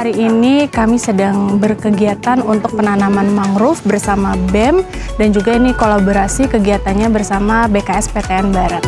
Hari ini kami sedang berkegiatan untuk penanaman mangrove bersama BEM dan juga ini kolaborasi kegiatannya bersama BKSPTN Barat.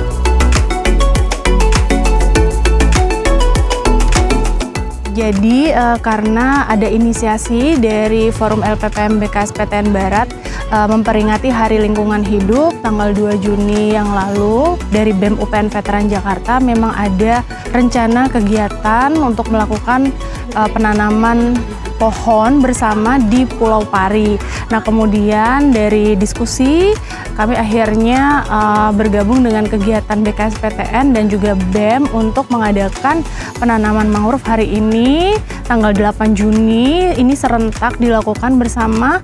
Jadi karena ada inisiasi dari Forum LPPM BKSPTN Barat memperingati Hari Lingkungan Hidup tanggal 2 Juni yang lalu, dari BEM UPN Veteran Jakarta memang ada rencana kegiatan untuk melakukan penanaman pohon bersama di Pulau Pari. Nah, kemudian dari diskusi kami akhirnya bergabung dengan kegiatan BKSPTN dan juga BEM untuk mengadakan penanaman mangrove hari ini tanggal 8 Juni. Ini serentak dilakukan bersama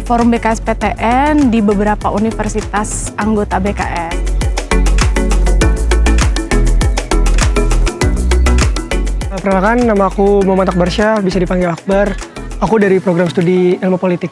Forum BKSPTN di beberapa universitas anggota BKS. Perkenalkan, nama aku Muhammad Akbarsyah, bisa dipanggil Akbar. Aku dari program studi ilmu politik.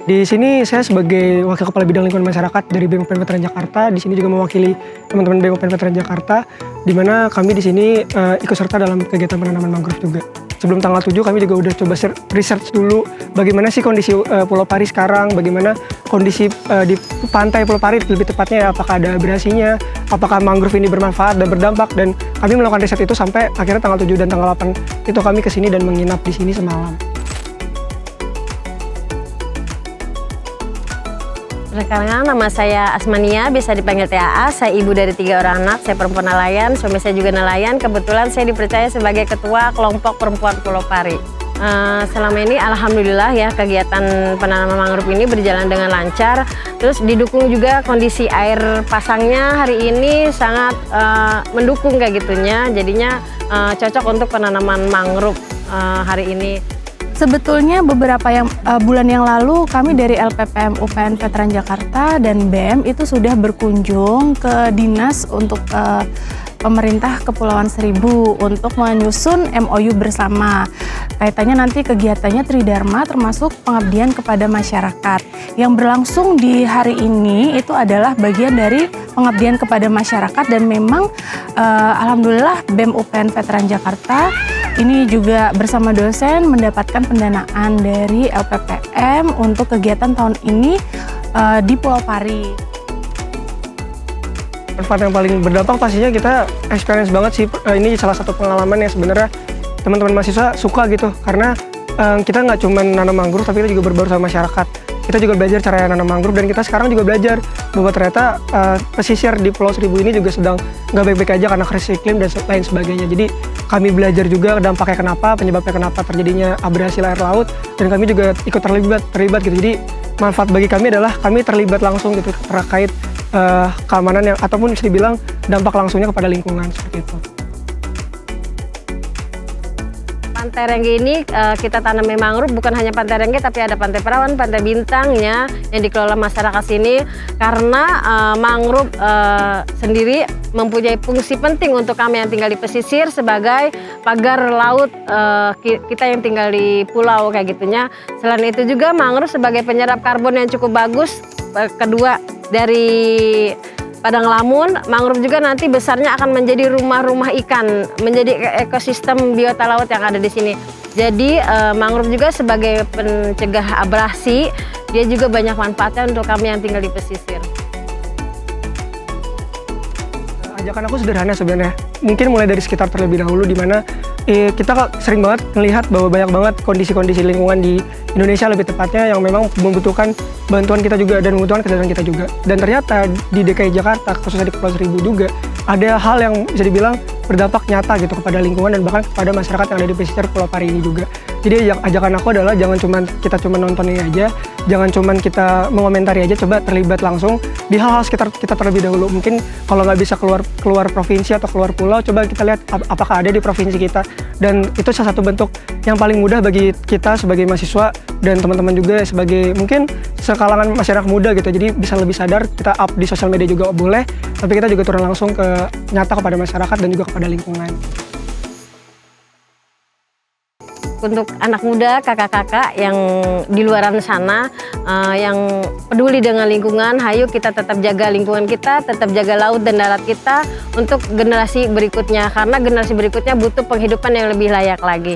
Di sini saya sebagai Wakil Kepala Bidang Lingkungan Masyarakat dari BEM UPN Veteran Jakarta. Di sini juga mewakili teman-teman BEM UPN Veteran Jakarta, di mana kami di sini ikut serta dalam kegiatan penanaman mangrove juga. Sebelum tanggal 7 kami juga udah coba research dulu bagaimana sih kondisi Pulau Pari sekarang, bagaimana kondisi di pantai Pulau Pari lebih tepatnya, apakah ada abrasinya, apakah mangrove ini bermanfaat dan berdampak, dan kami melakukan riset itu sampai akhirnya tanggal 7 dan tanggal 8 itu kami kesini dan menginap di sini semalam. Perkenalkan, nama saya Asmania, bisa dipanggil TAA. Saya ibu dari 3 orang anak, saya perempuan nelayan, suami saya juga nelayan. Kebetulan saya dipercaya sebagai ketua kelompok perempuan Pulau Pari. Selama ini alhamdulillah ya, kegiatan penanaman mangrove ini berjalan dengan lancar. Terus didukung juga kondisi air pasangnya hari ini sangat mendukung kayak gitunya. Jadinya cocok untuk penanaman mangrove hari ini. Sebetulnya beberapa bulan yang lalu kami dari LPPM UPN Veteran Jakarta dan BEM itu sudah berkunjung ke dinas untuk pemerintah Kepulauan Seribu untuk menyusun MOU bersama. Kaitannya nanti kegiatannya Tridharma termasuk pengabdian kepada masyarakat. Yang berlangsung di hari ini itu adalah bagian dari pengabdian kepada masyarakat, dan memang alhamdulillah BEM UPN Veteran Jakarta ini juga bersama dosen mendapatkan pendanaan dari LPPM untuk kegiatan tahun ini di Pulau Pari. Manfaat yang paling berdampak pastinya kita experience banget sih. Ini salah satu pengalaman yang sebenarnya teman-teman mahasiswa suka gitu, karena kita nggak cuma nanam mangrove tapi kita juga berbaur sama masyarakat. Kita juga belajar cara nanam mangrove, dan kita sekarang juga belajar bahwa ternyata pesisir di Pulau Seribu ini juga sedang nggak baik-baik aja karena krisis iklim dan lain sebagainya. Jadi kami belajar juga dampaknya kenapa, penyebabnya kenapa terjadinya abrasi air laut, dan kami juga ikut terlibat gitu. Jadi manfaat bagi kami adalah kami terlibat langsung gitu terkait keamanan yang, ataupun bisa dibilang dampak langsungnya kepada lingkungan seperti itu. Pantai Rengge ini kita tanami mangrove bukan hanya Pantai Rengge, tapi ada Pantai Perawan, Pantai Bintangnya yang dikelola masyarakat sini, karena mangrove sendiri mempunyai fungsi penting untuk kami yang tinggal di pesisir sebagai pagar laut kita yang tinggal di pulau kayak gitunya. Selain itu juga mangrove sebagai penyerap karbon yang cukup bagus. Kedua, dari Padang Lamun, mangrove juga nanti besarnya akan menjadi rumah-rumah ikan, menjadi ekosistem biota laut yang ada di sini. Jadi mangrove juga sebagai pencegah abrasi, dia juga banyak manfaatnya untuk kami yang tinggal di pesisir. Ajakan aku sederhana sebenarnya, mungkin mulai dari sekitar terlebih dahulu, di mana kita sering banget melihat bahwa banyak banget kondisi-kondisi lingkungan di Indonesia lebih tepatnya yang memang membutuhkan bantuan kita juga dan membutuhkan kesadaran kita juga. Dan ternyata di DKI Jakarta, khususnya di Kepulauan Seribu juga, ada hal yang bisa dibilang berdampak nyata gitu kepada lingkungan dan bahkan kepada masyarakat yang ada di pesisir Pulau Pari ini juga. Jadi ajakan aku adalah jangan kita cuma nonton ini aja, jangan cuma kita mengomentari aja, coba terlibat langsung di hal-hal sekitar kita terlebih dahulu. Mungkin kalau nggak bisa keluar provinsi atau keluar pulau, coba kita lihat apakah ada di provinsi kita. Dan itu salah satu bentuk yang paling mudah bagi kita sebagai mahasiswa dan teman-teman juga sebagai mungkin sekalangan masyarakat muda gitu. Jadi bisa lebih sadar, kita up di sosial media juga boleh, tapi kita juga turun langsung ke nyata kepada masyarakat dan juga kepada lingkungan. Untuk anak muda, kakak-kakak yang di luaran sana yang peduli dengan lingkungan, hayu kita tetap jaga lingkungan kita, tetap jaga laut dan darat kita untuk generasi berikutnya, karena generasi berikutnya butuh penghidupan yang lebih layak lagi.